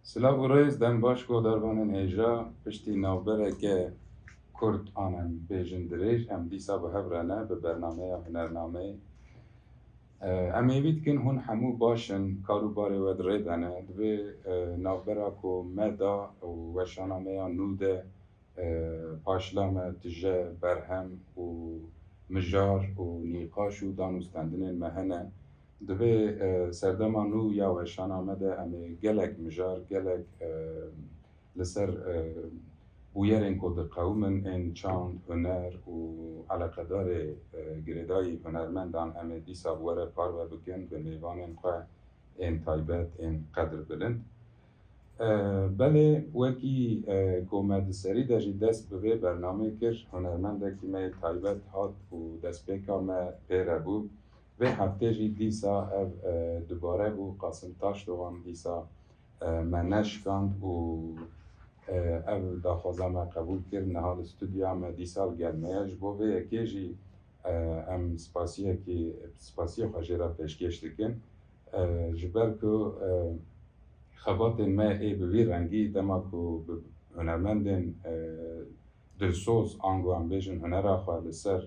Silav û rêz dem baş godarvanên hêja piştî navbereke Kurd an em bêjin dirêj em dîsa bi hev re ne bi bernameya hunernameê. Em êvî dikin hûn hemû baş in karûbarê we dirê dene divê navbera ku me da û weşanameya nû de paşila me tije berhem û mijar û nîqaş û danûstendinên me hene. Divê serdema nû ya weşana me de em ê gelek mijar, gelek li ser bûyerên ku diqewimin ên çand, huner û eleqedarê girêdayî hunermendan em ê dîsa were parve bikin bi mêvanên xwe ên taybet, ên qedirbilind. Belê wekî ku me di serî de jî dest bi vê bernameyê kir, hunermendekî me taybet hat û destpêka me pê re bû. Vê heftê jî dîsa ev dubare bû Qasım Taşdoğan dîsa me neşikand û ev daxwaza me qebûl kir niha li stûdyoya me dîsal gelmeye ji bo vê yekê jî em spasiya xwe jê re pêşkêş dikin ji ber ku xebatên me ê bi vî rengî dema ku bi hunermendên dilsoz an ku em bêjin hunera xwe li ser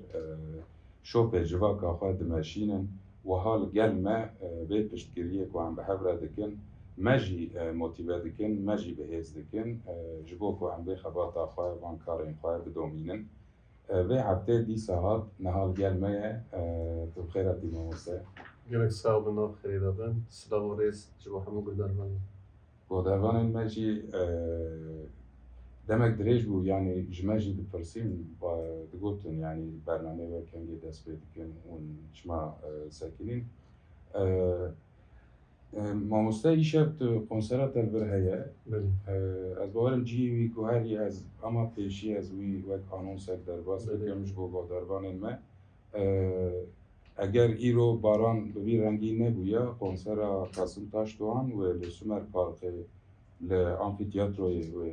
şopê civaka xwe dimeşînin wiha li gel me vê piştgiriyê ku em bi hev re dikin me jî motîve dikin, me jî bihêz dikin ji bo ku em vê xebata xwe van karên xwe bidomînin. Vê heftê dîsa hat niha li gel me ye tu bi xêr hatî mamoste. Gelek sağ olun av xêrê dabin. Silav û rêz ji bo hemû guhdarvanê. Godarvanên me jî demek dirêj bû yanî ji me jî dipirsîn digotin yanî bernameyê we kengî dest pê dikin û çima sekînîn. Mamoste îşev tu konsera te li vir heye. Belê. Ez bawerim cihê wî ku herî ez hema pêşî ez wî wek anonsek derbas dikim ji bo godarvanên me. Eger îro baran bi vî rengî nebûye konsera Qasım Taşdoğan wê li Sümer Parkê li amfîteatroyê wê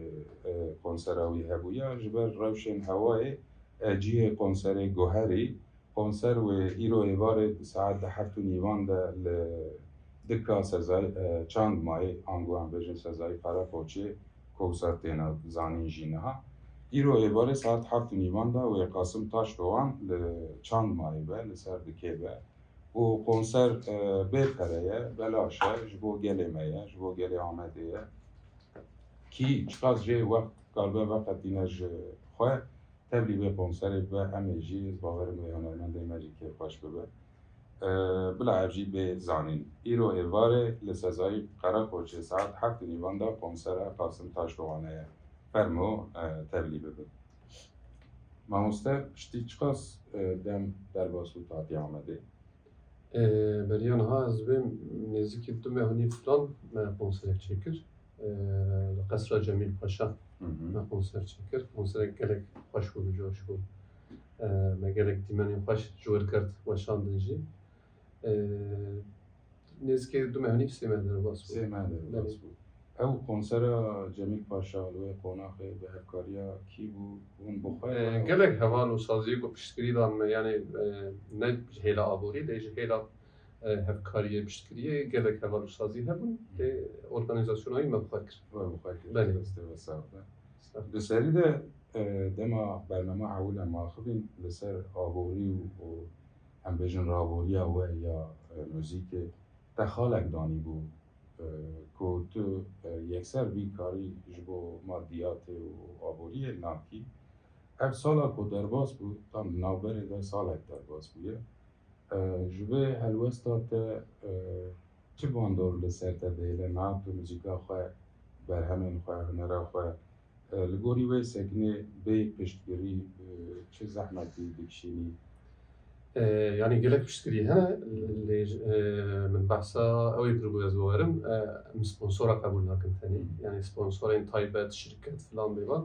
konsera wî hebûye ji ber rewşên hewayê cihê konserê guherî konser wê îro êvarê saet 7:30 de li dika sezayî çand mayê an ku em bêjin sezayî Qereqoçê Kowsar têne zanîn jî niha. İro êvarê saet 7:30 da wê Qasım Taşdoğan li çand mayê ve li ser dikê ve û konser bê pere ye, belaş e ji bo gelê me ye, ji bo gelê Amedê ye kî çiqas jê wext karibe veqetîne ji xwe tevlî vê konserê bibe em ê jî ez bawerim wê hunermendê me jî kêfxweş bibe. Bila ev jî bê zanîn. İro êvarê li sezayî Qereqoçê saet 7:30 da konsera Qasım Taşdoğanê ye. Fermo tevlî bibin. Mamoste piştî çiqas dem derbas û hatî Amedê. Beriya niha ez bêm nêzîkî du mehanî filan me konserek çêkir. Li Qesra Cemîl Paşa me konser çêkir. Konserek gelek xweş bû bi coş bû. Me gelek dîmenên xweş ji wir girt weşandin jî. Nêzîkî du mehanî sê me derbas bû. Sê me derbas bû. Ew konsera Cemîl Paşa li wê qonaxê bi hevkariya kî bû hûn bi xwe gelek heval û saziyê ku piştgirî dan me yanî ne hêla aborî lê ji hêla hevkariyê piştgiriyê gelek heval û sazî hebûn lê organîzasyonayî me bi xwe kir. we bi xwe kir Belê. destê ve sağ be. Di serî de dema bername hewil em axivîn li ser aborî û em bêjin raboriya we ya muzîkê te xalek danî bû ku tu yekser vî karî ji bo maddiyatê û aboriyê nakî. Ev sala ku derbas bû tam di navberê de salek derbas bûye. Ji vê helwesta te çi bandor li ser te dihêle niha tu muzîka xwe berhemên xwe hunera xwe li gorî wê sekinê bê piştgirî çi zehmetî dikişînî. Yani gelek piştgirî hene lê min behsa ew ê kiribû ez bawerim em sponsora qebûl nakin tenê. Yani sponsorên taybet, şirket filan bêvan.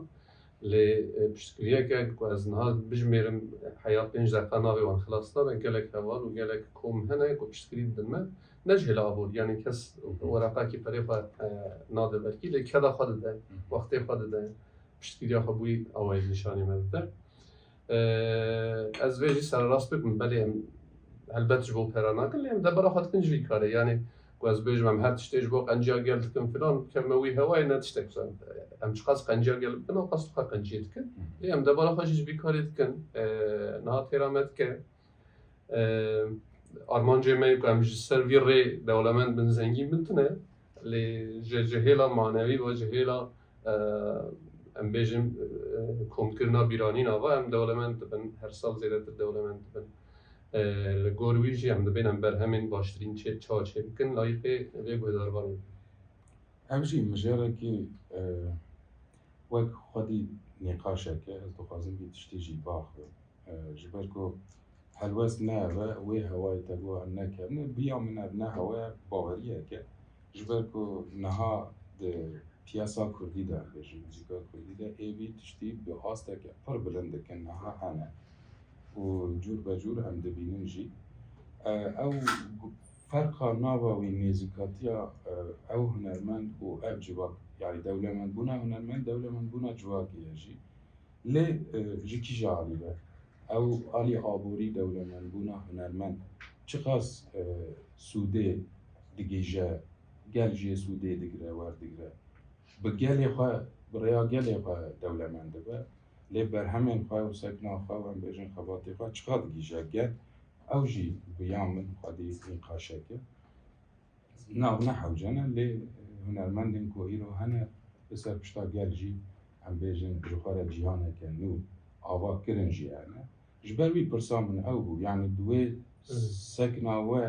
Lê piştgiriyeke ku ez niha bijimêrim heya 5 deqa navê wan xilas nabe gelek heval û gelek kom hene ku piştgirî didin me. Ne ji hêla aborî yani kes wereqekî perê xwe nade belkî lê keda xwe dide, wextê xwe dide, piştgiriya xwe bûyî awayî nîşanî me dide. Ez vê jî serrast bikim belê em هلبت جبو پراناکن لیم دبر خود کن جوی کاره یعنی گاز بیجم هر تشتیج با قنجیا گل کن فلان کموی هوای نتشتک مثلا هم چقدر قنجیا گل کن و قصد خود قنجیت کن لیم دبر خود جوی کاری کن نه ترامت که آرمانجی می کنم سرویر دولمند بن زنگی بنتونه لی جهیلا معنوی و جهیلا ام بیجم کمکرنا بیرانی نوا ام دولمند بن هر سال زیادت دولمند بن لگورویجی هم دبینم بر همین باشترین چه بکن لایقه وی گذار بارم. همچی مجرد که وقت خودی نقاشه که از دخوازم بیتشتیجی باخته جبر کو هلوس نه و هوای تقوى نکه نه بیا من نه هوای باوریه که جبر کو نها د پیاسا کردی ده بجی موزیکا کردی ده ایوی تشتی به هاسته که پر بلند که نها هنه و جور به جور هم دبینن جی او فرقا ناوا و نزیکاتیا او هنرمند و او جواک يعني دولمند بونا هنرمند دولمند بونا جواکیه جی لی جکی جالیه او آلی آبوری دولمند بونا هنرمند چقاس سوده دیگه گل جی سوده دیگره ور دیگره بگلی خواه بریا گلی خواه دولمنده با لی بر همین خواه و سکنا خواه و هم بیجن خواهاتی خواه چقدر دیگه گل او جی بیان من خواهدی نقاشه که نه حوجانه لی هنرمندین که ایرو هنه بسر پشتا گل جی هم بیجن جخوار جیانه که نو آوا کرن جی هنه جبروی پرسامن او بو يعني دوی سکنا و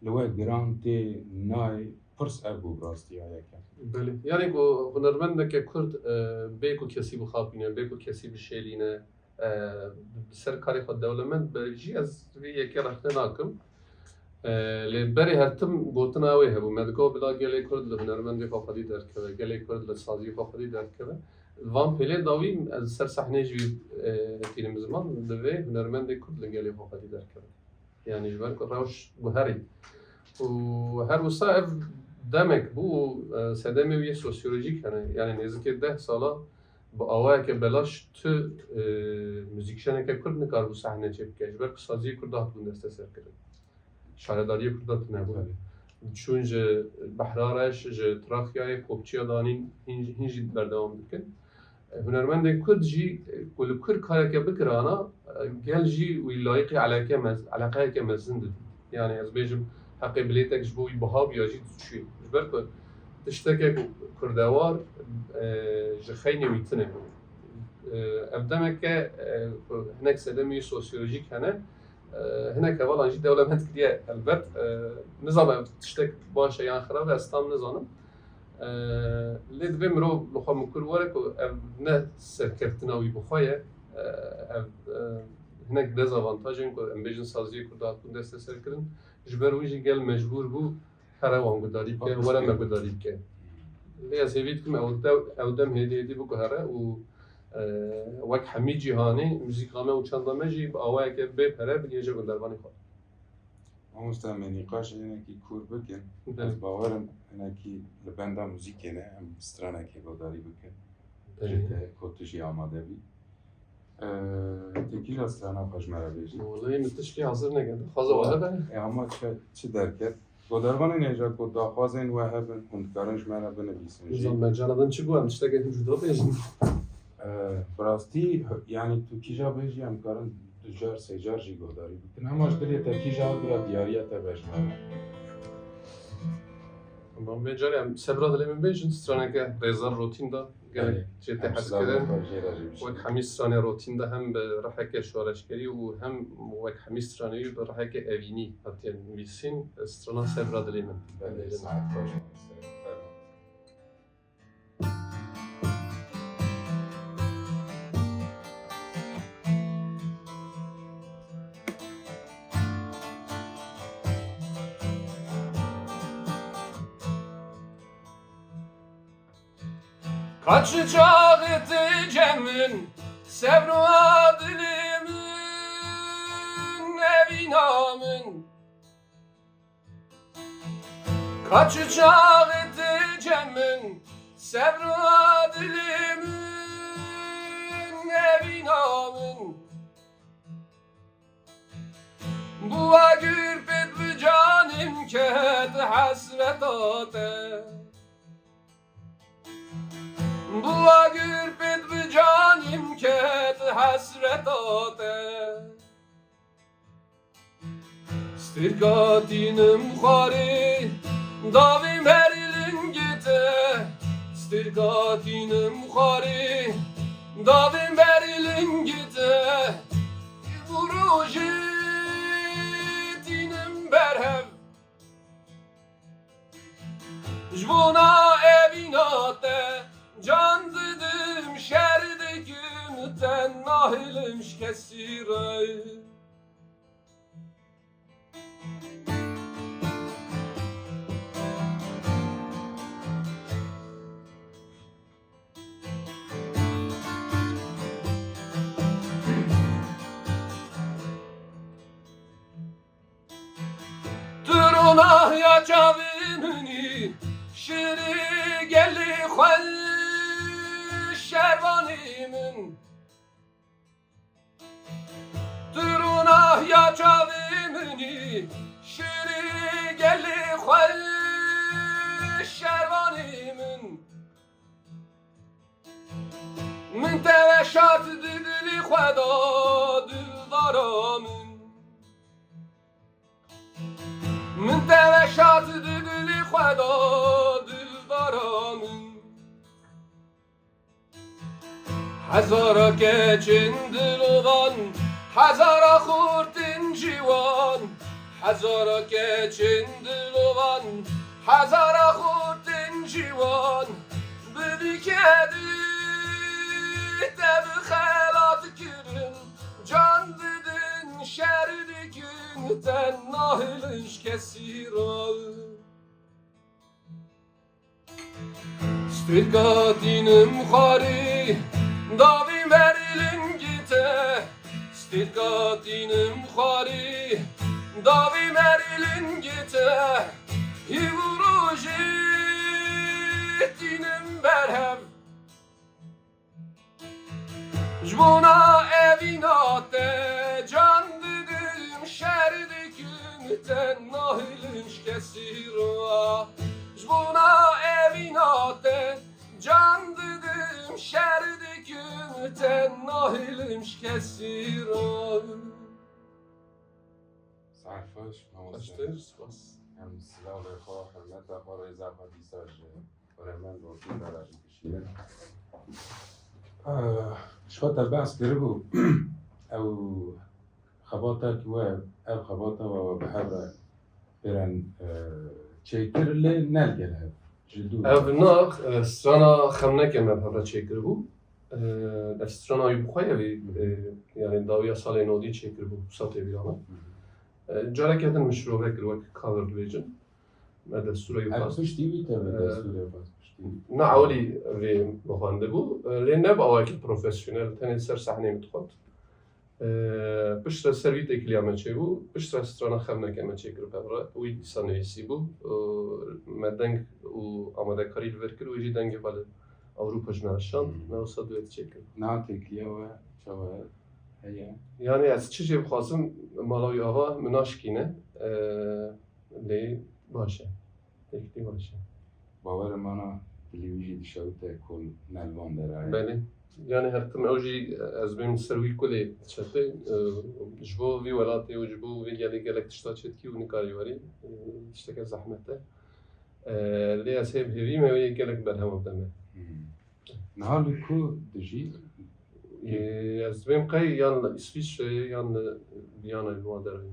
لوی گرانتی نای پرس ابو براستی آیا که بله یعنی کو هنرمند که کرد بیکو کسی بخوابینه بیکو کسی بشیلینه سر کاری خود دولمند برجی از وی یکی رخته ناکم لبری هرتم گوتنا وی هبو مدگو بلا گلی کرد هنرمند خودی درک کرد گلی کرد لسازی خودی درک کرد وان پلی داوی از سر صحنه جوی تیم زمان دوی هنرمند کرد لگلی خودی درک کرد یعنی جوان کو روش بهاری و هر وسائل دمک بو سدمی وی سوسیولوژیک هنه یعنی نزدیک 10 ساله با آوای که بلاش تو موزیکشنه که کرد نکار بو صحنه چه بکش بر سازی کرد هات بون دسته سر کرد شارداری کرد نبود چون ج بحرارش ج تراخیای خوبچیا دانین هنجی بردام بکن هنرمند کرد جی کل کار کاری که بکرانا گل جی ویلایق علاقه که مزند یعنی از بیشم حقی بلیتک جبوی بها بیاجی چی جبر که تشتکه کردوار جخینی ویتنه ابدامه که هناك سلمی سوسیولوژیک هنه هناك والله جد دولمند كديه البت نظام تشتك باشه يعني خراب استام نظام لید بمرو لخوا مکر ورک و نه سرکرتناوی بخواه هناك دزاوانتاجن که امبیجن سازی کردات کن دست سر کردن جبرویجی گل مجبور بو هر وان گداری که ولا ما گداری که لی از هیوید کم اودم هدی بو که هره و وقت حمید جهانی موسیقامه و چندامه جی با آوای که بپره بگیه جا گندربانی خود مستمع نقاش اینه که کور بکن از باورم اینه که لبنده موزیک نه هم استرانه که گوداری بکن جده کتشی آماده بی تکی را استرانه خوش مرا بیجی والله متشکی حاضر نگرد خوازه واحده اما چه درکت گودربانی نیجا که داخوازین و هبن کندکارنش مرا بنویسن جی نظام مجاندن چی گوهم تشتاقه جدا بیجن براستی یعنی تو کیجا بیجی هم کارن جار سیجار جی گوداری بکن هماش دلی تا کیجا برا دیاریت بشمانه من بیجاری هم سبرا دلی من بیجن استرانه که ریزار روتین دا گلی چه تحس کردن وک همی استرانه روتین دا هم به رحک شوارشگری و هم وک همی استرانه به رحک اوینی حتی نویسین استرانه سبرا دلی من Kaçı çağıtı cemin, sevru adilimin, evinamın. Kaçı çağıtı cemin, sevru adilimin, evinamın. Bu agir pet bi canim ket hasretate. Bu agir pet bi canim ket hasretate. Stirkatinim khari davim herilin gite. Stirkatinim khari davim herilin gite. Vurujitinim berhev Jvona evinate can dedim şerdekim ten nahilimş kesire. Turunah ya çavimini şiri gelli khal şervanimin. Turunah ya çavimini şiri gelli khal şervanimin. Min teveşat didli khada dildaramın. من توشات دلی خدا دلدارامın. Hazara keçin dilovan, hazara kurtin civan. Hazara keçin dilovan, hazara kurtin civan. Bidi kedi tebi xelat kirin, can dedin şerdikin ten nahiliş kesira. Stirkatinim khari davim verilin gite. Stirkatinim khari davim verilin gite. Hivurujitinim berhev Jvona evinate can dedim şerdikin ten nahilinş kesira. Jvona evinate can dedim şerdikin ten nahilinş kesira. سعفاش Kaçtır? Bas. هم سلاح خواه حرمت خواه ريزا قديساج ورمان روتين دراج كشيرين شو تبعس كربو او خباتا كوا او خباتا وبحبرة برن چيكر اللي نلقى لها جدو Evnak strana xemneke mevhevre çekir bu. Dev strana yubxoyevi yani daviya salê nodî çekir bu satê vîrana. Careke din mişrove kir wek cover dibêjin. Me destûra او yuxas. پشتی بیتا به دستور باز پشتی Ne awlî vê mixwande bû. Lê ne awakî profesyonel tenê ser sahnê mitxwat. Piştre ser vî tekiliya me çêbû, piştre strana xemneke me çêkir pevre. Wî dîsa nivîsî bû. Me deng û amadekarî li vir kir wî jî dengê xwe li Ewropa ji me reşand. Me wisa duet çêkir. ناتێکیە و چاوە هەیە Yani ez çi jê bixwazim mala wî ava min naşikîne. Lê baş e. Tekî baş e. باوەرمانە تلویژی دشەوتە کۆل نەلوان دەرایە Belê. Yani her tim ew jî ez bêm ser wî kulê çetê ji bo vî welatê û ji bo vê gelê gelek tişta çetkî û nikarî werî tişteke zehmet e. Lê ez hêv hêvîme wê gelek berhev deme. نهاڵی کو دژی Ez bêm qey yan li İsviçreyê yan li Viyanayê li wan derê.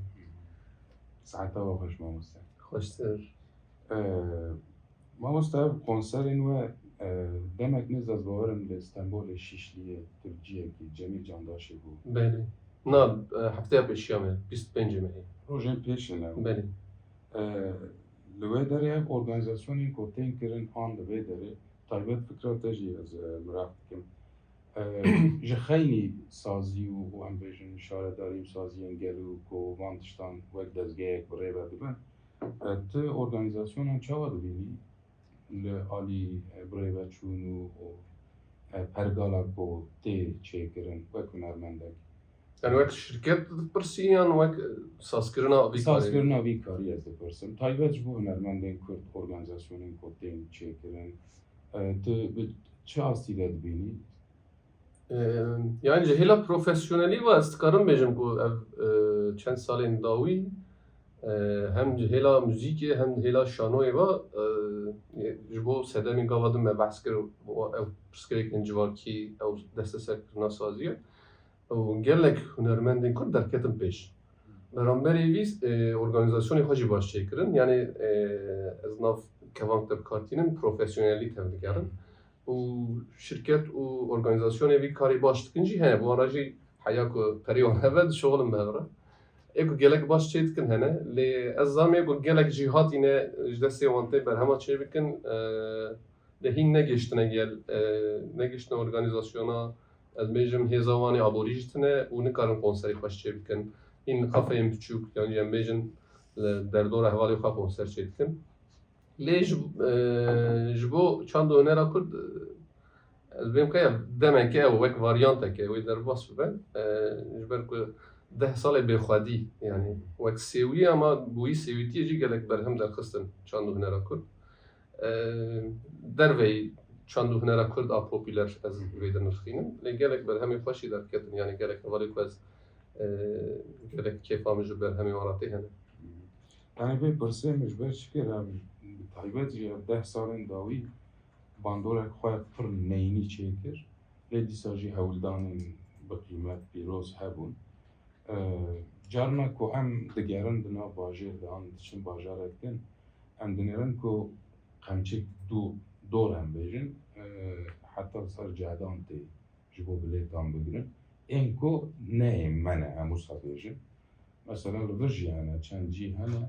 ساعتەوە خۆش مامۆستا Xweştir. مامۆستا کۆنسەرên we demek nêz ez bawerim li Stenbolê Şişliye Tirkiyekî Cemîl Candaşê bû Belê. Na hefteya pêşiya me 25 Mehê. rojên pêşin ew Belê. li wê derê ev organîzasyonên ku tên kirin an li vê derê taybet fikra te jî ez mirav dikim ji xeynî sazî û em bêjin şaredarî saziyên gel û ku van tiştan wek dezgehek bi rêve dibin tu organîzasyonan çawa dibînî li alî bi rêve çûn û pergala ku tê çêkirin wek hunermendek Yani wek şirket pırsiyan wek saskirina vî karî. Sazkirina vî karî ez dipirsim. Taybet ji bo hunermendên Kurd organizasyonên ku tên çêkirin. Tu bi çi astî de dibînî? Yani hela profesyonelî ve ez dikarim bêjim ku ev çend salên dawî hem hela müzîkê hem hela şanoyê ve ji bo sedemên gava din me behs kir ev pirsgirêkên civakî ew desteserkirina sazî û gelek hunermendên Kurd derketin pêş. Beramberê wî organizasyonê xwe jî baş çêkirin yani ez nav kevan te bikartînim profesyonelî tev digerin û şirket û organizasyonê wî karî baş dikin jî hene bu ara jî heya ku perî wan hebe dişoxilin bi hev re. Ê ku gelek baş çê dikin hene lê ez zanî ku gelek jî hatîne ji destê wan tê berhema çê bikin lê hîn negeştine gel negeştine organizasyona ez bêjim hêza wanê aborî jî tune û nikarin konserê xweş çê bikin. Hîn kafeyên biçûk yani em bêjin li derdora hevalê xwe konser çê dikin. Lê ji bo çanda hunera Kurd ez bêjim ke demeke ew wek varyanteke wê derbas bibe ji ber ku 10 salê bêxwedî yani wek sêwî ama bu wî sêwîtiyê jî gelek berhem derxistin çanda hunera Kurd. Derveyî çanda hunera Kurd a popüler ez vê de nirxînim lê gelek berhemê xweş jî derketin yani gelek hevalê ku ez gelek kêfa min ji berhemê wan re tê hene. Yani vê pirsê min ji ber çi kir em bi taybet jî ev 10 salên dawî bandorek xwe pir neyînî çêkir lê dîsa jî hewildanên bi qîmet pîroz hebûn. Carna ku em digerin di nav bajêr de an diçin bajarek din em dinêrin ku qemçik dor em bêjin heta ser cehdan tê ji bo bilêtan bigirin ên ku neyê me ne em wisa bêjin. Mesela li vir jiyane çend cî hene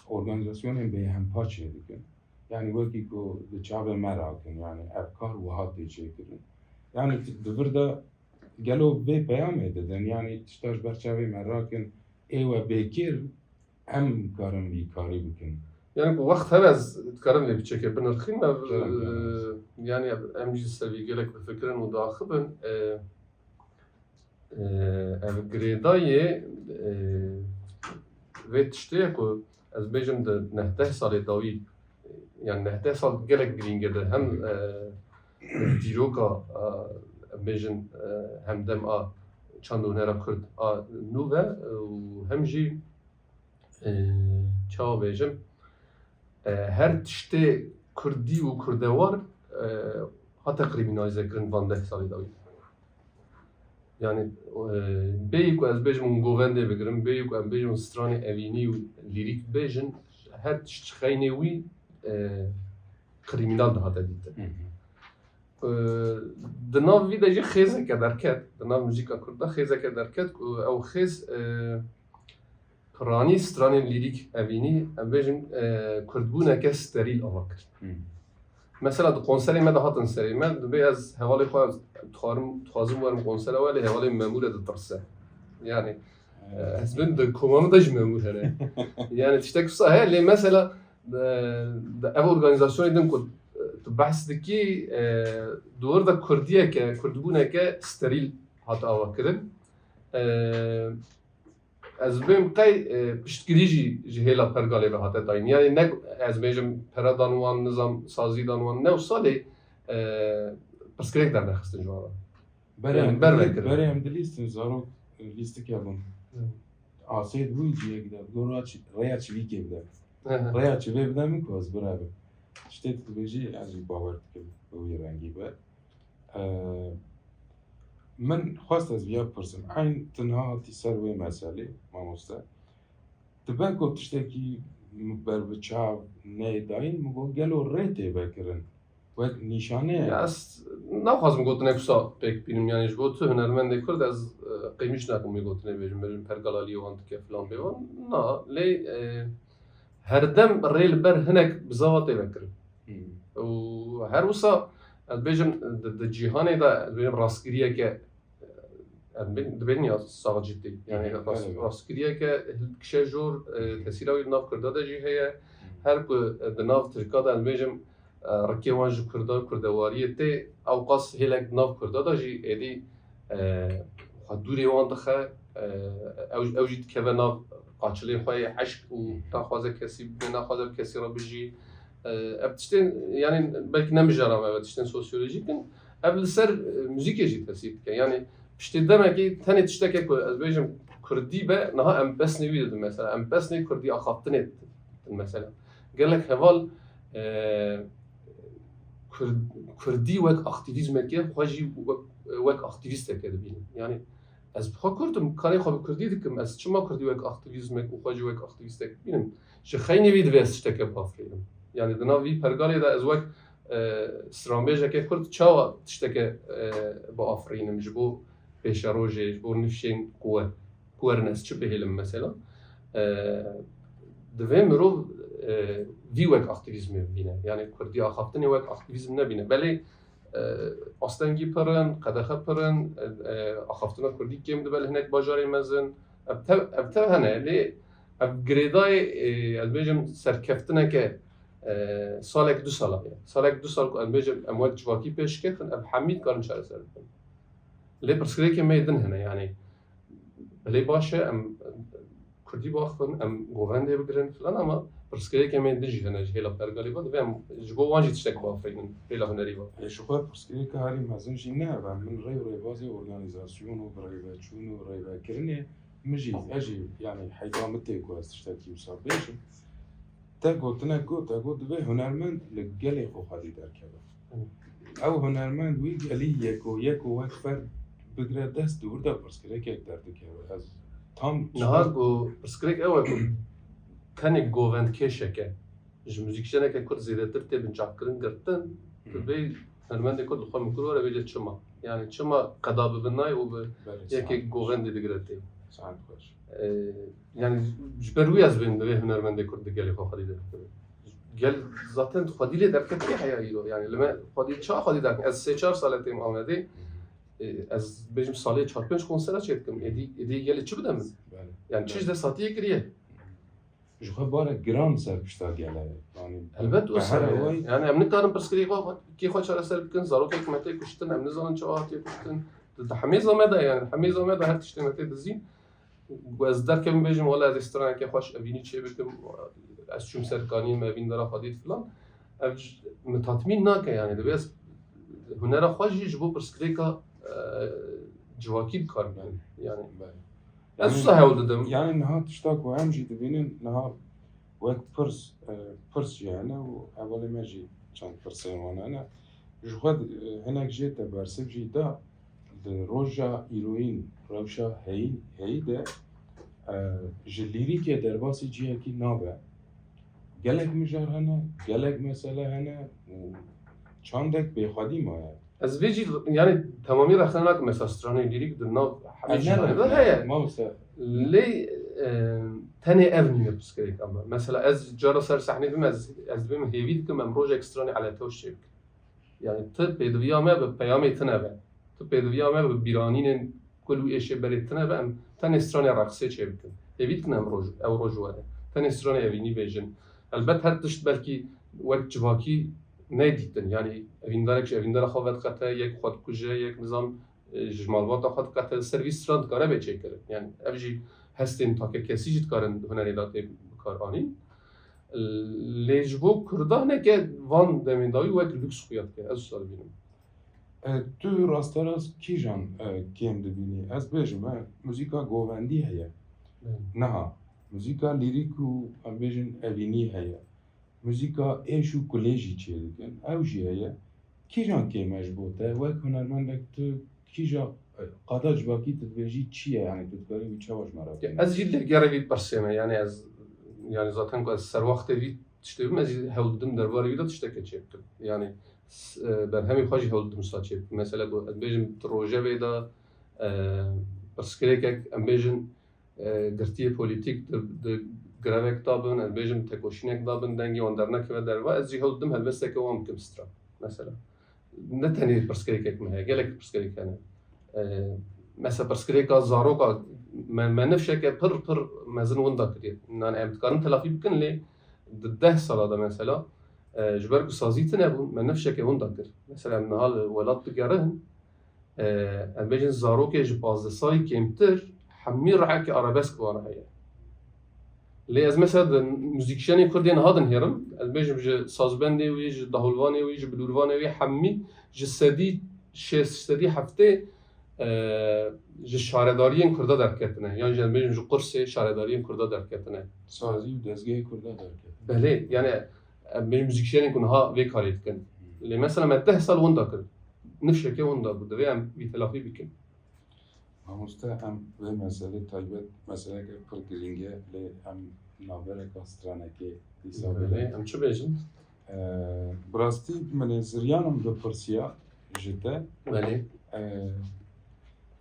organizasyonên bêhempa çê dikin. Yani wekî ku di çavê me rakin yani ev kar wiha tê çêkirin. Yani di vir de gelo vê peyamê didin yani tişta ji ber çavê me rakin ê we bêkir em karin vî karî bikin. Yani bu vaxt heve ez dikarim vê biçekê binirxîn ev yani em jî ser vî gelek bi fikirin û daxibin ev girêdayê vê tiştê ye ku ez bêjim di 10 salê dawî yani 10 sal gelek girîng e hem dîroka em bêjin hemdem a çanda hunera Kurd a nû ve û hem jî çawa bêjim her tiştê Kurdî û Kurdewar hate kriminalize kirin van 10 salê dawî. Yani bêyî ku ez bêjim hûn govendê bigirin, bêyî ku em bêjim stranê evînî û lîrîk bêjin, her tişt xeynê wî kriminal dihate dîtin. Di nav vî de jî xêzeke derket, di nav muzîka Kurd de xêzeke derket ku ew xêz piranî stranên lîrîk evînî em bêjin Kurdbûneke sterîl ava kir. Mesela di konserê me de hatin serê me dibê ez hevalê xwe dixwazim werim konsera we lê hevalê memûr e ditirse. Yani ez bin di komamı da jî memûr hene. Yani tiştek wisa heye lê mesela ev organizasyonê din ku tu behs dikî dûr de Kurdiyeke Kurdbûneke sterîl hat ava kirin. Ez bêjim qey piştgirî jî ji hêla pergalê ve hate dayîn. Yani ne ez bêjim pera dan wan nizam sazî dan wan ne wisa lê pirsgirêk dernexistin ji wan re. Berê em dilîstin zarok lîstikê bûn. Asê dibû ciyek de rêya çivîkê bide. Rêya çivê bide min ku ez birevim. Tiştê tu dibêjî ez jî bawer dikim bi wî rengî be. Min xwest ez vêya bipirsim eyn tinha hatî ser wê meselê mamoste. Dibe ku tiştekî ber bi çav neyê dayîn min got gelo rê tê vekirin. Wek nîşane ye. Ya ez naxwazim gotinek wisa pêk bînim yani ji bo tu hunermendê Kurd ez qîmiş nakim wê gotinê bêjim bêjim pergalalî wan dike filan bê wan na lê herdem rê li ber hinek bi zava tê vekirin. û her wisa ez bêjim di cîhanê de ez bêjim rastgiriyeke dibêjin ya sax ciddî yani rastgiriyeke kişe jor tesîra wî nav Kurda de jî heye her ku di nav Tirka de ez bêjim rikê wan ji Kurda kurdewariyê tê ew qas hêlek di nav Kurda de jî êdî xwe dûrê wan dixe او جيت كبنا قاتشلي خوي عشق وتاخذ كسي بناخذ كسي ربجي ابتشتين يعني belki ne mecra ama ابتشتين سوسيولوجيك قبل سر müzik يجي تسيب يعني بشتي demek ki tane tiştek ko azbejim Kurdi be naha em besni videdim mesela em besni Kurdi akhaftın ettin mesela gelek heval Kurdi wek aktivizmek ye xwaji wek aktivist kedibin yani ez bixwe Kurdum karê xwe bi Kurdî dikim ez çima Kurdî wek aktivizmek û xwe jî wek aktivîstek bînim ji xeynî vî divê ez tiştekê bafirînim yani di nav vî pergalê de ez wek stranbêjekê Kurd çawa tiştekê biafirînim ji bo pêşerojê ji bo nifşên ku werin ez çi bihêlim mesela divê mirov vî wek aktivîzmê bîne yani Kurdî axaftinê wek aktivîzm nebîne belê astengî pirin, qedexe pirin, axaftina Kurdî kêm dibel hinek bajarê mezin ev tev hene lê ev girêdayê ez bêjim serkeftineke salek 2 sala ye salek 2 sal ku ez bêjim em wek civakî pêş ketin ev hemî dikarin çareser bikin lê pirsgirêkê me din hene yani belê baş e em Kurdî baxin em govendê bigirin filan ama pirsgirêkê me din jî hene ji hêla pergalê ve divê em ji bo wan jî tiştek bafirînin hêla hunerî ve ji xwe pirsgirêka herî mezin jî ne be min rêv rêbazê organîzasyon û birêveçûn û rêvekirinê min jî ez jî yani heyta min tê ku ez tiştekî wisa bêjim te gotinek got te got divê hunermend li gelê xwe xwedî derkeve ew hunermend wî gelî yek û wek ferd bigire dest û wirda pirsgirêkek derdikeve ez tam niha ku pirsgirêk ew e ku tenê govendkêşeke ji muzîkçeneke Kurd zêdetir tê binçakkirin girtin divê hunermendê Kurd li xwe mikir were bêje çima yani çima qeda bibin nayê û bi yekê govendê digire tê saet xweş yani ji ber wî ez bêhim divê hunermendê Kurd di gelê xwe xwedî derkeve gel zaten xwedî lê derketî heya îro yani li me xwedî çawa xwedî derkin ez 3-4 sale têm Amedê ez bêjim salê 4-5 konsera çêdikim êdî gelê çi bide min yani çi ji desatiyê kiriye ji xwe barek giran ser pişta gelê yani elbet wisa yani em nikarin pirsgirêka kê xwe çareser bikin zarokek me tê kuştin em nizanin çawa hatiye kuştin di hemêza me de yani hemêza me de her tiştê me tê dizîn ez derkevim bêjim wala ez ê stranekê xweş evînî çê bikim ez çûm ser kaniyê me evîn dera xwedî filan ev min tatmîn nake yani divê ez hunera xwe jî ji bo pirsgirêka civakî bikarim yani ez wisa hewl didim yani niha tişta ku em jî dibînin niha wek pirs jî hene û hevalê me jî çend pirsên wan hene ji xwe hinek jê te bersiv jî da di roja îroyîn rewşa heyî de ji lîrîkê derbasî ciyekî nabe gelek mijar hene gelek mesele hene û çandek bêxwedî maye ez vê jî yani temamî rexne nakim mesela stranê lîrîk di nav hemî heye mawse lê tenê ev nîne pirsgirêk ama mesela ez cara ser sehnê bim ez dibême hêvî dikim em rojek stranê eletewş çê bikim yani ti pêdiviya me bi peyamê tune be ti pêdiviya me bi bîranînên kul û êşê berê tune be em tenê stranê reqsê çê bikim hêvî dikin em ew roj were tenê stranê evînî bêjin elbet her tişt belkî wek civakî nedîtin yani evîndarek ji evîndara xwe vedixete yek xwe dikuje yek nizam ji malbata xwe dikete ser vî stran dikare bê çêkirin yani ev jî hestên take kesî jî dikarin hunerê da tê bikar anîn lê ji bo Kurda hineke van demê dawî wek lüks xuya dike ez wisa dibînim tu rasterast kîjan kêm dibînî ez bêjim muzîka govendî heye niha muzîka lîrîk û em bêjin evînî heye muzîka êş û kulê jî çê dikin ew jî heye kîjan kêm e ji bo te wek hunermendek tu kîja qada civakî tu dibêjî çi ye yani tu dikarî wî çawa ji me re ez jî li gere vî pirsê me yani ez yani zaten ku ez serwaxtê vî tiştê bim ez jî hewl didim derbarê wî de tiştekê çê bikim yani berhemî xwe jî hewl didim wisa çê bikim mesela ez bêjim di rojevê de pirsgirêkek em bêjin girtiyê polîtîk di grevek dabin ez bêjim tekoşînek dabin dengê wan dernekeve derva ez jî hewl didim helbestekê wan bikim stra mesela ne tenê pirsgirêkek me heye gelek pirsgirêk hene mesela pirsgirêka zaroka me nifşeke pir mezin winda kiriye yani em dikarin telafî bikin lê di 10 sala da mesela ji ber ku sazî tune bûn me nifşeke winda kir mesela em niha li welat digerin em bêjin zarokê ji 15 salî kêmtir حمي رعاكي أرابيسك وراهي لي از مثلا موزيكشاني كردين هادن هيرم البيج بج سازبندي ويج دهولواني ويج بلورفاني وي حمي جسدي شسدي هفته ج شارداريين كردا دركتنه يعني جن بيج قرصي شارداريين كردا دركتنه سازی و دزگاه کرده درکت. بله يعني بيج موزيكشاني كن ها في كاريت كن اللي مثلا ما تحصل وندا كن نفشه كي وندا بده بيعم بيتلافي بكن همسته هم به مسئله تایبت مسئله که پر گرینگه لی هم نابره کاسترانه که دیسا بله. بله ام شو بيجن براستی من زریانم به پرسیا جته بله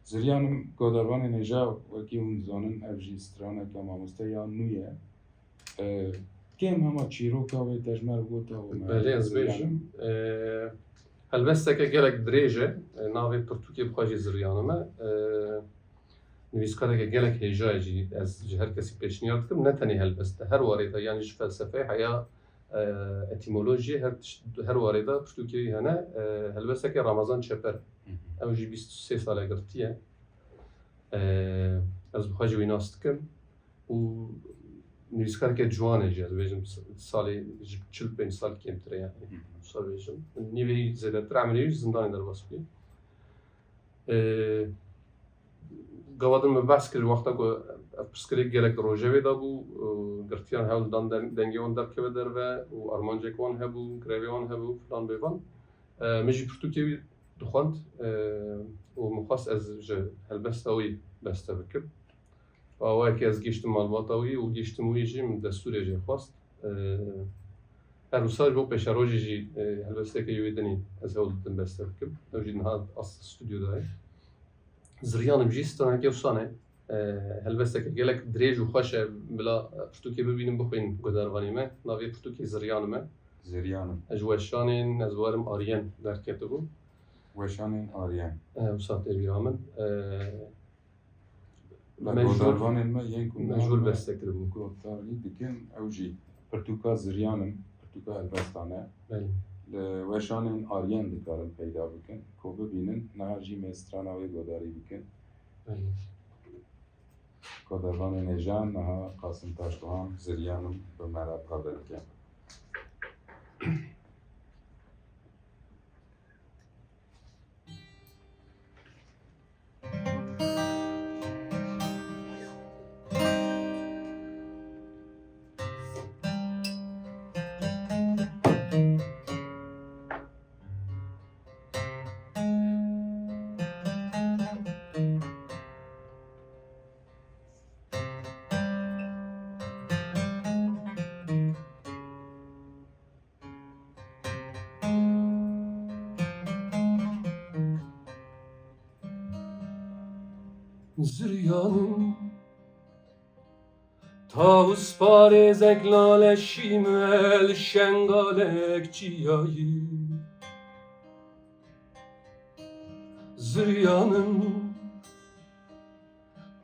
زریانم گودروان نجا وکی اون زانن افجی استرانه که همسته یا نویه كم هما تشيروكا وتجمر بوتا بله از بيجن هلبسته که گلک دریجه ناوی پرتوکی بخواهی زریانمه نویسکاره که گلک هیجای جی از هر کسی پیشنیاد کم نتنی هلبسته هر واریده یعنی فلسفه حیا اتیمولوژی هر واریده پرتوکی هنه هلبسته که رمضان چپر او جی 23 ساله گرتیه از بخواهی ویناست کم و نویسکار که جوانه جی از بیجم سالی 45 سال کمتره یعنی سال بیجم نیوی زیاده تر عملیش زندانی در باس بی قوادم بحث کرد وقتا که پرسکری گلک روژه ویدا بو گرتیان هول دان دنگی وان در که بدر و آرمانجک وان هبو گریوی وان هبو فلان بیوان مجی پرتوکی دخوند و مخواست از هلبسته وی بسته بکر و که از گشت معلوماتاوی و گشت مویجی من دستور جی خواست هر روزای بو پیش روزی جی هلبسته که یویدنی از اول دن بسته بکم نوجی نهاد اصل استودیو داره زریان بجیستان هکی وصانه هلبسته که گلک دریج و خوشه بلا پرتوکی ببینیم بخوین گذروانی ما ناوی پرتوکی زریان ما زریانم اجواشانین از وارم آریان در کتبو وشانین آریان وسات ایرامن گودروان ما ینکم مجبور بسته کرد گوداری دیکن اوجی پرتوکا زریانم پرتوکا البستانه بله وشانین آریان دیکارن پیدا بکن کو ببینن نهاجی مستراناوی گوداری بکن بله گودروان نجان نها قاسم تاشقوان زریانم به مرا قابل کن زریانم تاوس پارێزێک لالەشی مەل شەنگالێک چیایی زریانم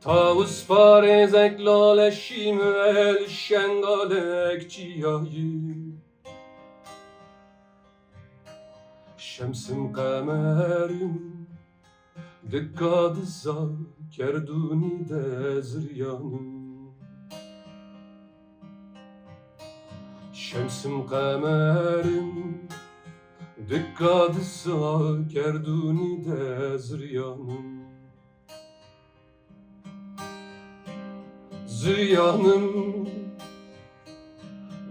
تاوس پارێزێک لالەشی مەل شەنگالێک چیایی شەمسم قەمەرم دقا دزا کردونی ده زریانم شمسم قمرم دقا دزا کردونی ده زریانم زریانم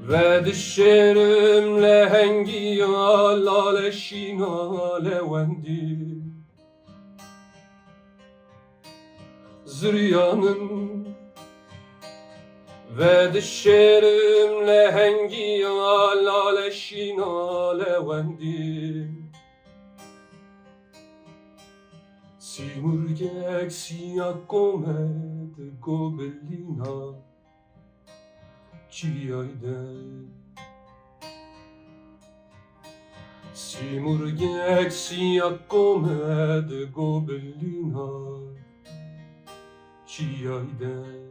ve dişlerim lehengi laleşina levendi zıryanım ve dişlerim lehengi laleşina levendi simurgek siyah komet gobelina çiyayde simurgek siyah komet gobelina çiyayde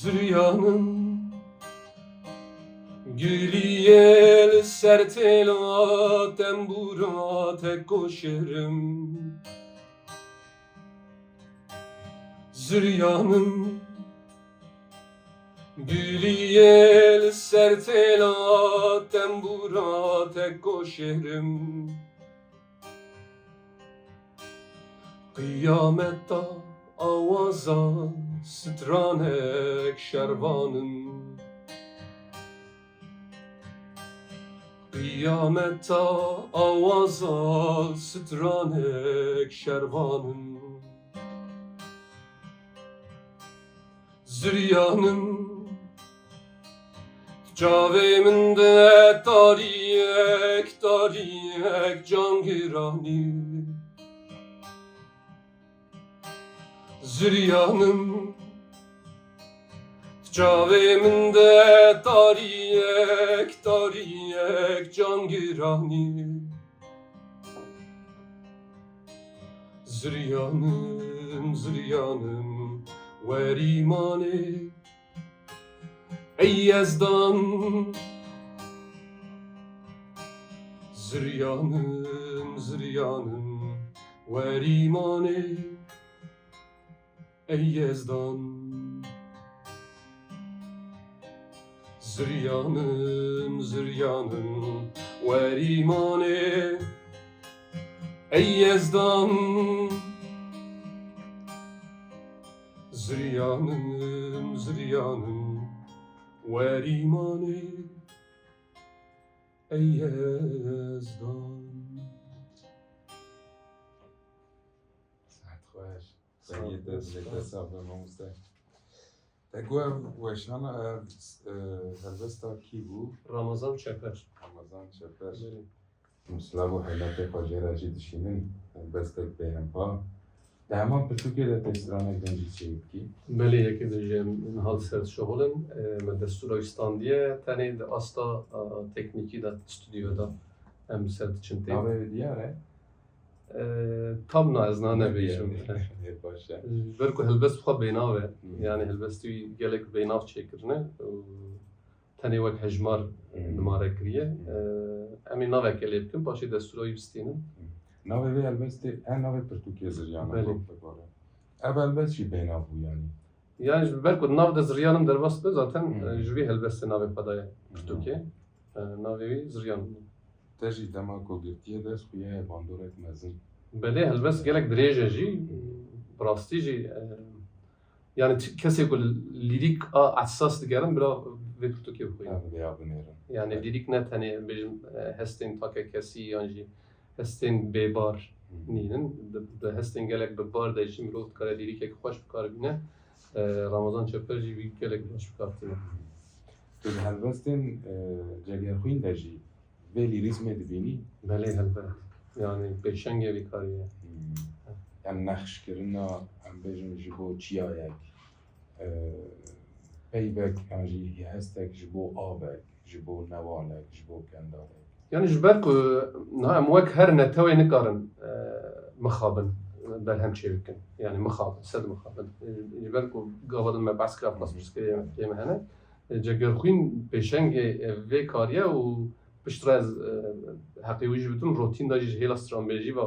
Züryanın güliyel sertela tembura tek koşerim. Züryanın güliyel sertela tembura tek koşerim. Kıyametta avaza stranek şervanın. Kıyametta avaza stranek şervanın. Züryanın caveminde tariyek cangirani. Züryanın caveminde tariyek cangirani. Züryanım verimane ey Yezdan. Züryanım verimane ey Yezdan. Züryanım verimane ey Yezdan. Züryanım verimane ey Yezdan. ساعت خوش سید زیده صاحب ماموسته تگو وشان هلبستا کی بو Ramazan Çeper. رمضان شپر مسلابو حیلت خواجه راجی دشینن هلبستا بهم پا دهمان پرتوکی ده تسترانه گنجی چیب کی Belê yekê dijî min hal ser şoxolin me destûra Îstandiye tenê di asta teknîkî de stûdyoda em ser diçin tê. ناوه دیاره Tam na ez nanebêjim. هیر باشه Ber ku helbest xwe bênav e. Yani helbestî wî gelek bênav çêkirine tenê wek hejmar nimare kiriye. Em ê navekê lê bikin paşê destûra wî bistînin. ناوه وی البسته هر ناوه پرتوکی زریانه بله. گفت بگاره اول البس چی بینا بو یعنی Yani ji ber ku nav de ziryanım derbas be zaten Hmm. ji wî helbestê navê xwe daye pirtûkê. Navê wî ziryan. تجی دما کو گرتیه دست خویه باندورت مزن Belê helbest gelek dirêj e jî bi rastî jî yani kesê ku lîrîk a ehsas digerin bila vê pirtûkê bixwe. هم بیا بنیرم Yani lîrîk ne tenê bêjim hestên take kesî yan jî hestên bêbar nînin. Di hestên gelek bi bar de jî mirov dikare lîrîkek xweş bikare bîne. Ramazan Çeper jî wî gelek baş bikar tîne. تو هلبستن جگر خوین دجی ولی ریزم دبینی Belê helbet. Yani pêşengê vî kariye. ام نخش کرنا ام بیجم جبو چیایک پیبک انجی هستک جبو آبک جبو نوالک جبو کندالک Yani ji ber ku em wek her netewê nikarin mixabin berhem çêbikin. Yani mixabin, sed mixabin. Ji ber ku gava din me behs kira pirsgirêkê me hene. Cegerxwîn pêşengê vê kariye û piştre ez heqê wî jî bidim rotîn da jî ji hêla stranbêjî ve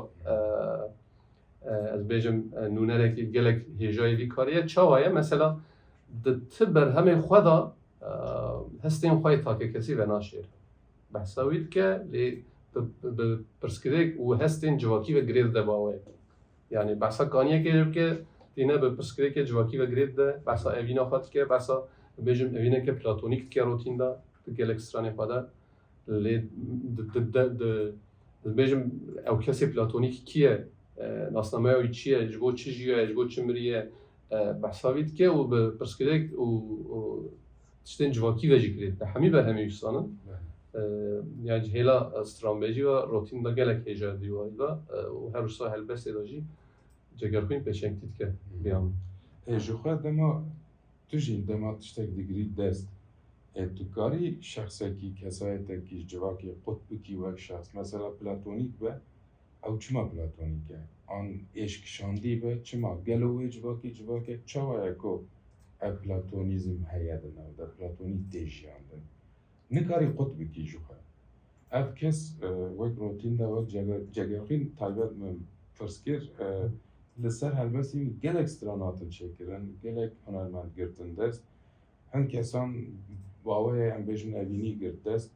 ez bêjim nûnerekî gelek hêjayê vî kariye çawa ye mesela di ti berhemê xwe da hestên xwe take kesî ve naşêr. Behsa wî dike lê bi pirsgirêk û hestên civakî ve girêv de bawe. Yani behsa kaniyekê bike tîne bi pirsgirêkê civakî ve girêv de behsa evîna xwe dike behsa bêjim evîneke platonîk dike rotîn da di gelek stranê xwe de lê bêjim ew kesê platonîk kî ye nasnameya wî çi ye ji bo çi jiye ji bo çi miriye behsa wî dike û bi pirsgirêk û tiştên civakî ve jî girêv de hemî berhemê wîsanin. Yani hêla stranbêjî ve rotîn da gelek hêja dîwarî da û her wisa helbestê da jî cegerxwîn pêşengtî dike biyan. ji xwe dema tu jî dema tiştek digirî dest tu karî şexsekî kesayetekî civakî qut bikî wek şexs mesela platonîk be ew çima platonîk e an êşkişandî be çima gelo wê civakî civakek çawa ye ku افلاتونیزم هیادن و افلاتونی تیجیاندن نکاری قطب کی جوخه اف کس وک روتین دا وک جگرخین تایبت من فرسکر لسر هلبسی گلک ستراناتن شکرن گلک هنرمند گرتن دست هن کسان باوی ام بیشون اوینی گرت دست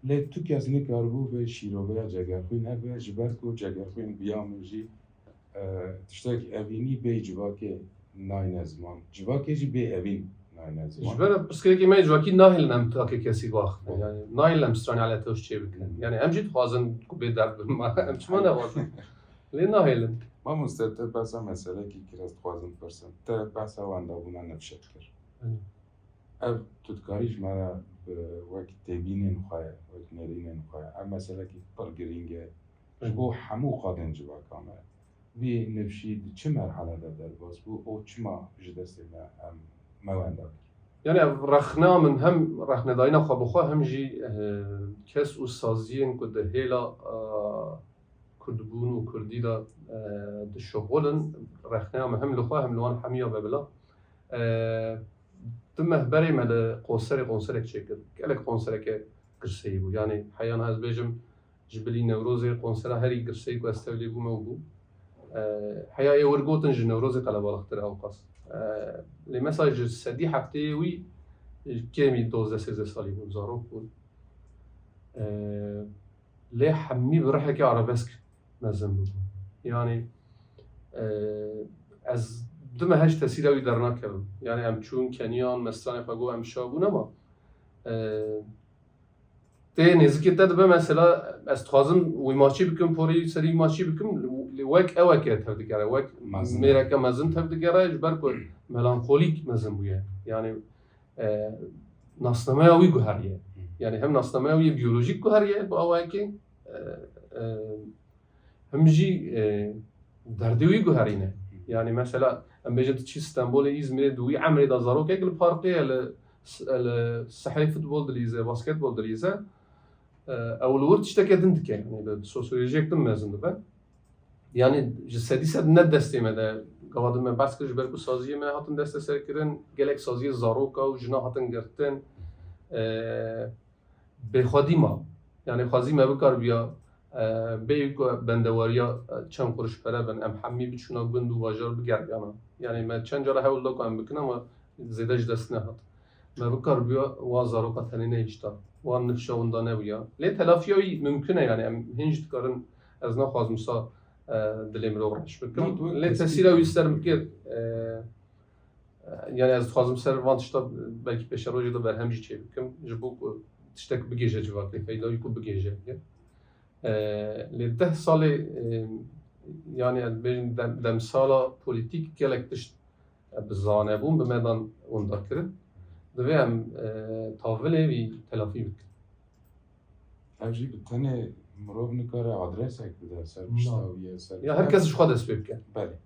لی تو کس نکاربو به شیروه جگرخین هبه جبرکو جگرخین بیامجی تشتاك أبيني بي جواكي ناين زمان جواكي جي بي أبين ناين زمان جبر بس كده ما جواكي ناهل نم تاكي كسي واخ يعني ناهل نم ستراني على توش شيء بكن يعني أمجد خوازن كوبي درد ما أمش ما نوازن ليه ناهل ما مستعد بس مسألة كي كراست خوازن برسن تا بس واندا بونا نفشكر أب تذكريش مرة وقت تبينين خايا وقت نرينين خايا أما مسألة كي برجرينجا جبو حمو قادن جوا كامل وی نفشید چه مرحله در باز بود او چه ما جدسته ما وانده يعني رخنا من هم رخنا داينا خو بخو هم جي كاس أستاذين كد هيلا كردبون وكردي دا دشغلن رخنا هم لخو هم لوان حمية ببلا تمه بري مال قنصرك شكل كالك قنصرك قرسي بو يعني حيان هاز بيجم جبلي نوروزي قنصرة هري قرسي كو استولي بو موبو حياة ورقوتن جنوروزي قلب اختر اوقاس لي مساج السدي حفتي وي كامي 12 13 سالي بون زارو بون لي حمي برحكي عربسك نزم بون يعني از دم هش تسيراوي درنا كلم يعني ام چون كنيان مستان فگو ام شابون اما ته نزدیک تا به مثلا از تازم وی ماشی بکن پوری سری ماشی بکن وک اوکه تفدیگره وک میرکه مزن تفدیگره جبر کن ملانخولیک مزن بوده يعني ناسنامه اوی گوهریه يعني هم ناسنامه اوی بیولوژیک گوهریه با اوکی هم جی دردوی گوهرینه يعني مثلا ام بيجت تشي اسطنبول إزمير دوي عمري دا زارو كيك الفارقية الصحي فوتبول دليزة باسكت بول دليزة او الورد تشتكي دندك يعني السوسيولوجيك تم مازن دبا يعني جسدي سد ند دستي مدا قوادم من بس كج بركو سازيه ما هاتن دست سركرن گلك سازيه زاروكا و جنا هاتن گرتن به خودی ما يعني خازي ما بكار بيا بيكو بندواريا چند قرش پره بن ام حمي بچونا گند و واجار بگردانا يعني ما چند جرا هول لو ام بكنا ما زيدش دست نهات ما بكار بيا وازاروكا تنين اجتا وان نفشون دانه بیا لی تلافیایی ممکنه يعني هنج تکارن از نخواز مسا دلیم رو رش بکن لی تسیره ویستر مکر يعني از خوازم سر وانتشتا belki پیش روزی دو برهمجی چه بکن جبو تشتک بگیجه جواب لی فیدایی کو بگیجه لی 10 سال يعني بين دم سالا پولیتیک کلک تشت بزانه بون به میدان اون کرد دوام تاوله بی تلافی بکن. اوجی بتنه مروب نکاره آدرس هک بده سر مشتاویه سر. یا هر کسش خود اسب بکن. بله.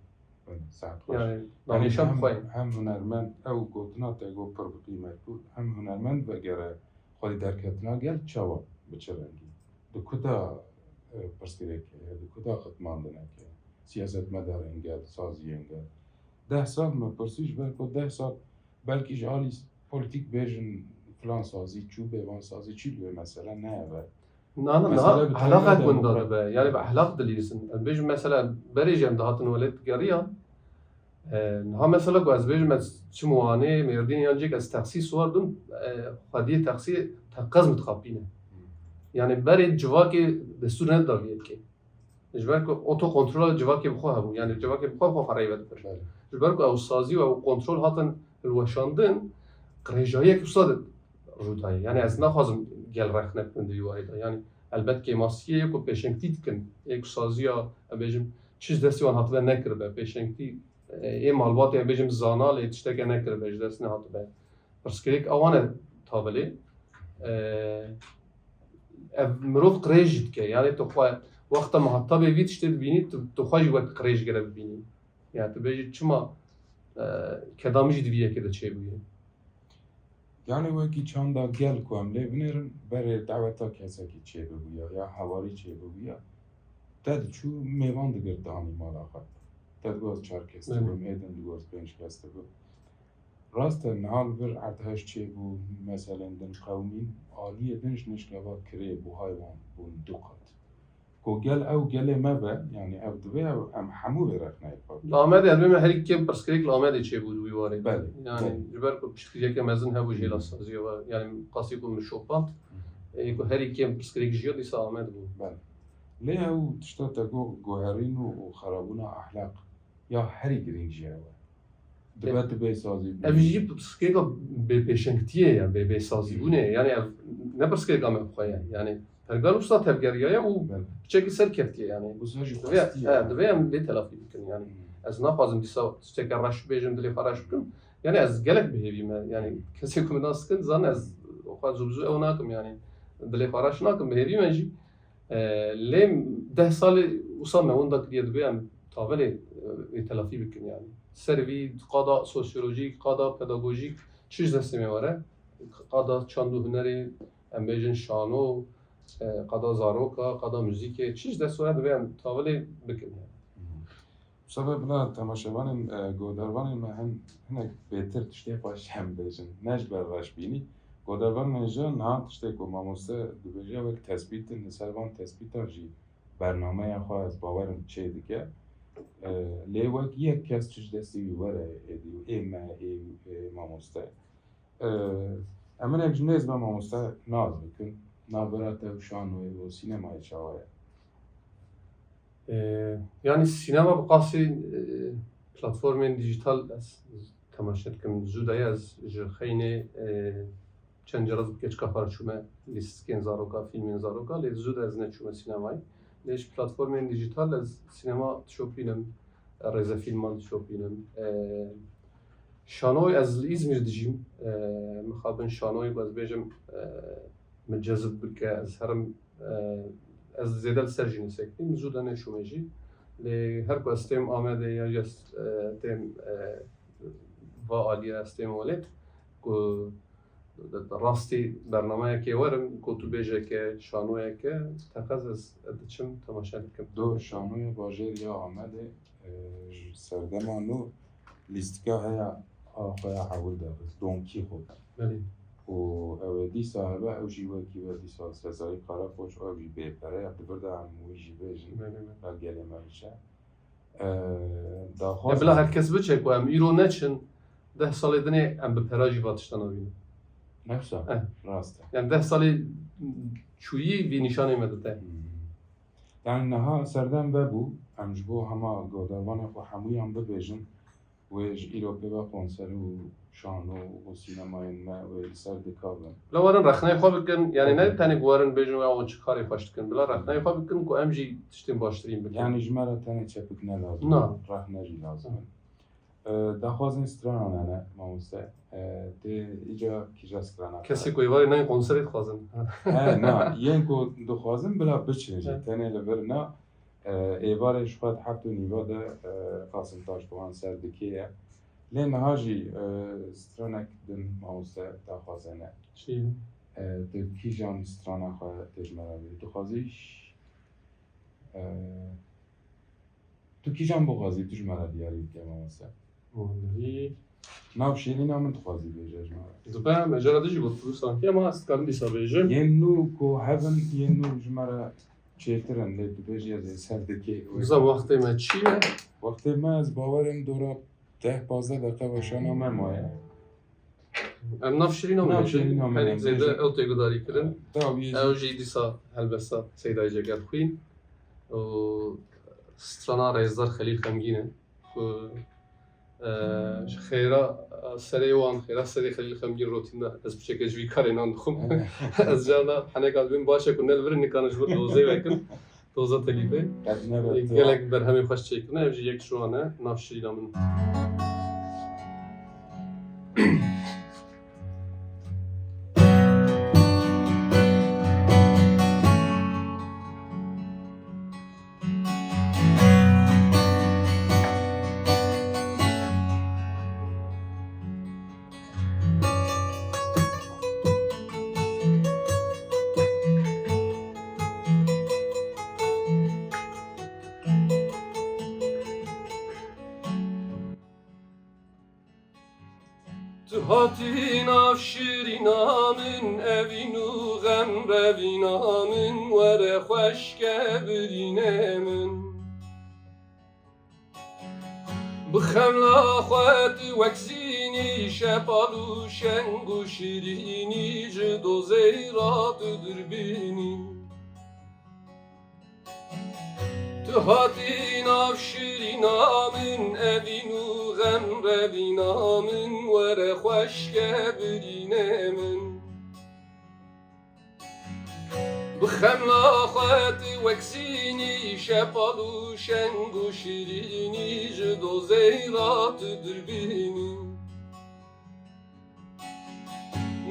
ساعت خوش. يعني دانشم خواه. هم هنرمند او گفتنا تگو پر قیمت بود هم هنرمند وگره خودی درکتنا گل چاوا بچرنگی. دو کدا پرسکره که دو کدا خدماندنه که سیاست مدار انگل سازی انگل 10 سال ما پرسیش برکو 10 سال بلکه جالیست پولیتیک بیشن فلان سازی چوبه وان سازی چی بیه مثلا نه نه علاقه کن داره به یعنی به اخلاق دلیزن بیش مثلا بریجم دهاتن ولد گریان ها مثلا گاز بیش مس چه موانع مردین یانجیک از تخصیص واردن خدیه تخصیص تقاض متخابینه يعني بري جواكي دستور نداويت كي جبركو اوتو كنترول جواكي بخوها بو يعني جواكي بخوها قريبه بر جبركو او سازي او كنترول هاتن الوشاندن قريجايه كبصاد روداي يعني از نخوازم گل رخنه کنده یو ایدا يعني البته که ماسیه کو پیشنگتی کن یک سازیا بجم چیز دستی وان هاتبه نکر به پیشنگتی ای مالبات بجم زانال اتشتک نکر به دست نه هاتبه پرسکریک اوانه تابلی مروف قریجت که يعني تو خو وقت ما حتی بیت شت ببینی تو خوش وقت قریج گره ببینی يعني تو بجی چما کدامجی دیویه که چه بویه يعني وكي چاندا گل کوام لی بنرن بر دعوتا کسا کی چه بگویا یا حواری چه بگویا تد چو میوان دگر دانی مالا خط تد گوز 4 کسته بم ایدن دو گوز 5 کسته بم راست نهال بر ارتهش چه بو مثلا دن قومین عالیه دنش نشکلوا کری بو هایوان بو دقت کو گل او گل ما به يعني او دبي او ام حمو برخنا يفاق لامد يعني بما هريك كم برسكريك لامد يشي بود ويواري بله يعني جبر بشكل كمزن هبو جيلا سازي يعني قاسي يكون من شوبانت يكون هريك كم برسكريك جيو دي سامد بو بله ليه او تشتغل جوهرين وخرابونا احلاق يا هري جرين جيوا دبي سازي افجي برسكريك بشنكتيه يعني بسازي بونه يعني ne برسكريك ام بخويا يعني هرقال وسط تفجريا و بشكل سر كفتيه يعني بس هاجي دبي ام بتلافي يمكن يعني از نافازم دي سو تشتكي راش بيجم دلي فراش بكم يعني از قالك بهيبي ما يعني كسيكم الناس كن زان از وخا زوبزو او ناكم يعني دلي فراش ناكم بهيبي ما يجي ليه 10 سال وصلنا وين ذاك ديال بي ام تافلي تلافي بكم يعني سروي قضاء سوسيولوژیک قضاء پداگوژیک چیز دستمی واره قضاء چاندو هنری ام بیجن شانو قضاء زاروکا قضاء موزیک چیز دست واره بیم تاولی بکن سبب لا تماشاوان گودروان ما هنك بهتر تشتي باش هم بیجن نج بر راش بینی گودروان نجا نه تشتي کو ماموسه دبیجا وک تثبیت نسلوان تثبیت جی برنامه خو از باورم چه دیگه لی وک یک کس چیز دستی واره ادیو ماموسته اما یک جنیز با ماموسته ناز بکن نابرات و شانوی و سینمای چاوه yani sinema بقاسي platformên dijital temaşa dikim zûdaya ez ji xeynê çend caraz bi keçika xwe çûme lîstikên zaroka filmên zaroka lê zû ez neçûme sînemayê lê ji platformên dijital ez sinema dişopînim rêzefîlman dişopînim şanoy ez li İzmir dijîm mixabin şanoy ez bêjim min cezib bike ez herim ez zêde li ser jî nesekîm zû de neçûme jî lê her ku ez têm Amedê ya ji têm va aliye ez têm welê ku rastî bernameyekê werim ku tu bêjeke şanoyeke teqez ez diçim temaşa dikim دو شانوی باجر یا آمده سردما نو لیستگاه هیا آخویا حول دارد دونکی خود belî و او دی صاحبه او جیوه کی و دی سزایی قرار خوش او جی بهتره دبر دا هموی جی بیجن و گلی مریشه ya bila herkes biçe ku em îro neçin 10 salê dinê em bi perajî vatiştana bînin نفسه راسته yani 10 salê çûyî vî nîşanê me dide yani neha serdem ve bu emjbo hema godervana xwe hemûyan bibêjin wê ji îropê ve konserî û şano û sînemayên me wê li ser dikavin bila werin rexneyê xwe bikin yani ne tenê ku werin bêjin we ew çi karê xweş dikin bila rexneyê xwe bikin ku em jî tiştên baştirîn bikin yani ji me re tenê çepik ne lazim Na. rehne jî lazim in daxwazên stranan hene mamose tê îca kîja strana kesî ku êvarê neyê konserê dixwazin na yên ku dixwazin bila biçin jî tenê li vir na êvarê ji xwe heft û nîva de qasim taşdoğan ser dikeye lê niha jî stranek din mamose daxwazene çi tu kîjan strana xwe tê ji me re bî dixwazî tu kîjan bixwazî tu ji me re diyarî bike mamose nav şîrîna min dixwazî bêje ji me re dibe mecera dijî got tu sanki ama ez dikarim dîsa bêjim yên nû ku hevin yên nû ji me re çêtir in lê tu bêjî ez ê ser dikê biza wextê me çi ye wextê me ez bawerim dora 10-15 deqe weşana me maye em nav şirîna Nav me şîrîna me bêjin zêde bêjin. ew têgudarî kirin dawî ew jî dîsa helbesta Seyda Ceger xwîn û strana Rêzdar Xelîl Xemgîn e ku ji xêra serê wan xêra serê Xelîl Xemgîn rotînda ez biçeke ji vî karê nan dixwim ez jana heneka dibîn baş e ku ne li vir nîkane ji vir dozê vekin doza telîfê qet nebe gelek berhemê xweş çêkirine ev jî yek ji wan e nav şîrîna min Hatin av şirinamın evinu gem revinamın vere xoşke birinemin بخملا خوات وکسینی شپالو شنگو شیرینی جدو زیرات دربینی تو هاتی ناف شیرینامن اوینو غم روینامن وره خوشکه برینمن بخملا خوات وکسینی شپالو شنگو شیرینی جدو زیرات دربینی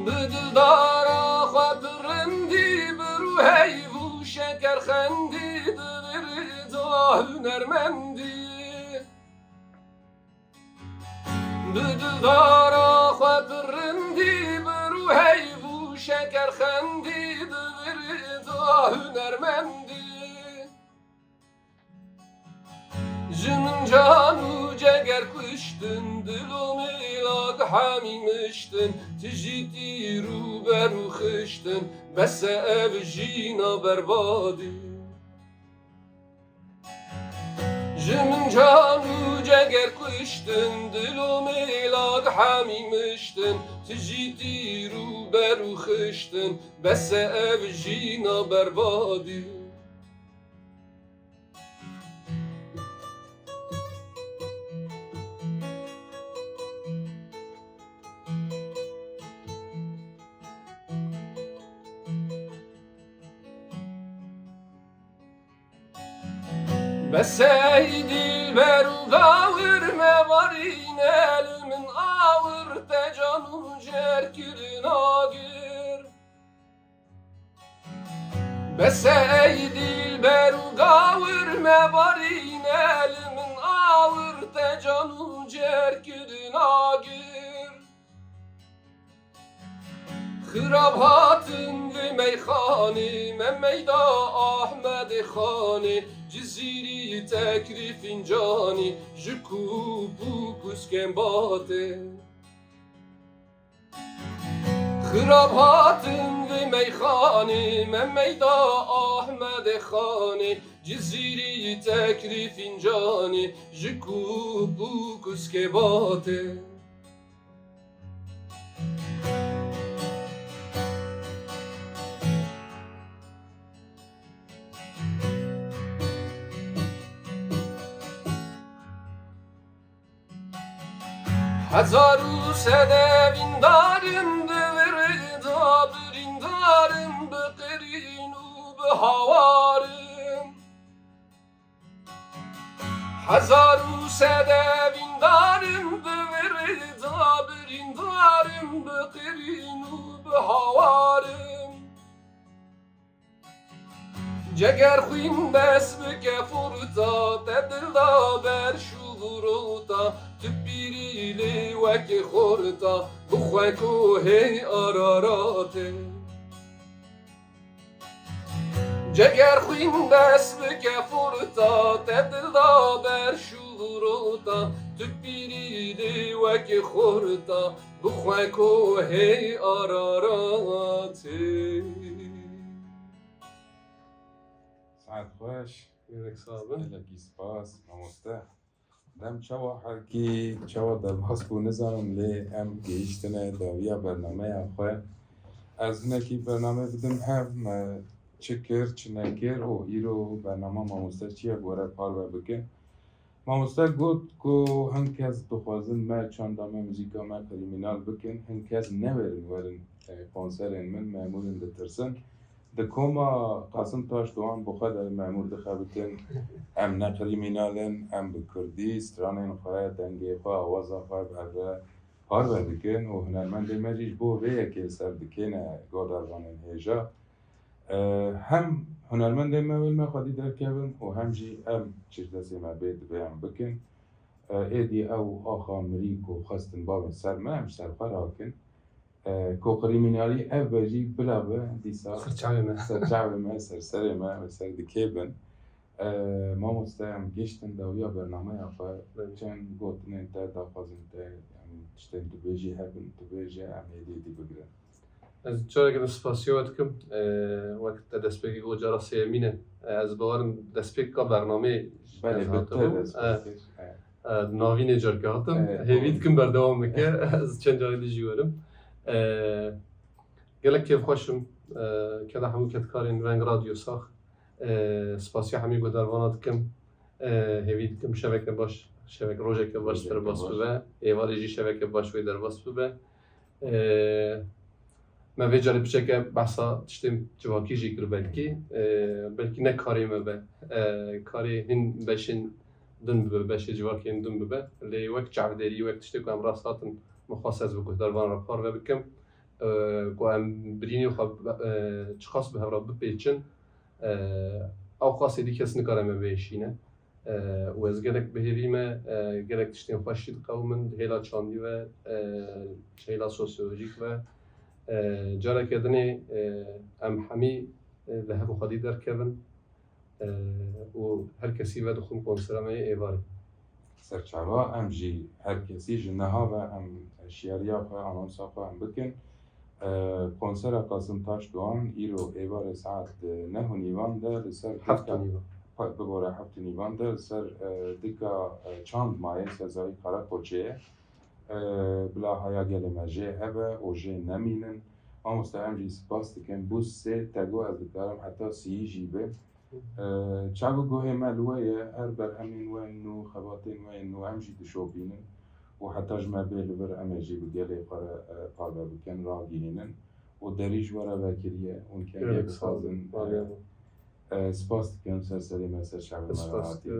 بدلدارا خوات رندی برو هیوو شکر خندی دبردا هنرمندی بدلدارا خوات رندی برو هیوو شکر خندی هنرمندی جنن canı ceger kıştın Dilimi ilad hamimiştin Tijiti ruberu kıştın Bese ev jina berbadi Jimin canı ceger kıştın Dilimi ilad hamimiştin Tijiti ruberu kıştın Bese ev jina berbadi Besey dilberu gavurme varin elimin ağır tecanu cerkirin agir Besey dilberu gavurme varin elimin ağır tecanu cerkirin agir Xirabatın ve meykhani Memmeyda Ahmed Khani Ciziri tekrifin cani Jikubu kuskembate Xirabatın ve meykhani Memmeyda Ahmed Khani Ciziri tekrifin cani Jikubu kuskembate Hazaru sedevin darım devirda birindarım beqirinu behavarım Hazaru sedevin darım devirda birindarım beqirinu behavarım Ceger khuyim bes bike furta tedilda ber şuğurta Tübbirili veki khurta Bukhweku hey ararate Ceger khuyim bes bike furta Tedilda ber şuğurta Tübbirili veki khurta Bukhweku hey ararate ساعت خوش Gerek sağlık. لکی سپاس مامۆستا دەم چاوە حەرکی چاوە دەرباس بوو نزانم لێ ئەم گەیشتنە داویە بەرنامەیان خوێ ئەز هەنێکی بەرنامە بدم هەم چ کرد چ نەکرد و ئیرۆ بەرنامە مامۆستا چییە گۆرە پاڕوە بکەن مامۆستا گوت کو هەند کەس دخوازن مە چەندامە موزیکا مە کریمینال بکەن هەند کەس نەوێرن وەرن کۆنسەرên min مەمورن دەترسن دکۆما قاسم تاش دوان بۆ خۆ مەمور دەخەبتن ئەم نە کریمینالن ئەم bi Kurdî stranên xwe dengê xwe awaza xwe berde parve dikin û hunermendên me jî bo vê yekê ser dikêne godarvanên hêja hem hunermendên me wil me xwedî derkevin û hem jî em çîrdesê me bê dibe em bikin êdî ew axa mirî ku xestin bavên ser me em ser xwe rakin ku kriminalî ev ve jî bilabe dîsa serçavê me serserê me ve ser dikê bin mamoste em giştin dawiya bernameya xwe çend gotinên te daxwazin te tiştên tu bêjî hebin, tu bêje em hêdî bigrin. Ez careke spasiyo dikim wek te destpêkê got cara sêyemîn e ez bawerim destpêka bernameyê Belê ez bi te hatibûm dest pê kir. navînê careke hatim Evet, hêvî doğru. dikim berdewam bike ez çend carê dî jî werim gelek kêfxweşim keda hemû ketkarên veng radyo sax spasiya hemî guhdarvana dikim hêvî dikim şeveke baş şevek rojeke baş derbas bibe êvarê jî şeveke baş wê derbas bibe me vê carê piçeke behsa tiştên civakî jî kir belkî ne karê me be karê hin beşên din bibe beşê civakên din bibe lê wek çavderî wek tiştê ku em rast hatin mixwast ez bi guhdarvan re parve bikim ku em birînê xwe çiqas bi hev re bipêçin ew qasê dî kes nikare me bêşîne û ez gelek bihêvî me gelek tiştên xweşî diqewmin hêla çandî ve hêla sosyolojîk ve careke dinê em hemî li hev û xwedî derkevin û her kesî ve dixwin konsera me yê êvarê. Serçava em jî her kesî ji niha ve em şiyariya xwe anonsa xwe em bikin. Konsera Kasım Taş Doğan îro êvarê saet 9:30 de li ser bigore 7:30 de li ser dika çand mayê sezayî Karakoçê bila haya gelê me jê hebe û jê nemînin. Mamoste em jî spas dikin bû sê tego ez dikarim heta sîyî jî bê. Çavê guhê me li we ye her berhemên we nû xebatên we nû em jî dişopînin û heta ji me bê li vir em ê jî bi gelê xwe re parve bikin ragihînin û derî ji we re vekiriye hûn kengê bixwazin spas dikim ser serê me ser çavê me re hatî.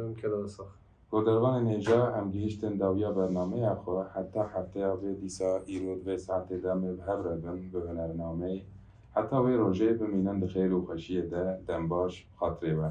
Guhdarvanên hêja em gihîştin dawiya bernameya xwe heta hefteya vê dîsa îro vê saetê de em ê bi hev re bin bi hunernameyê heta wê rojê bimînin di xêr û xweşiyê de dem baş xatirê we.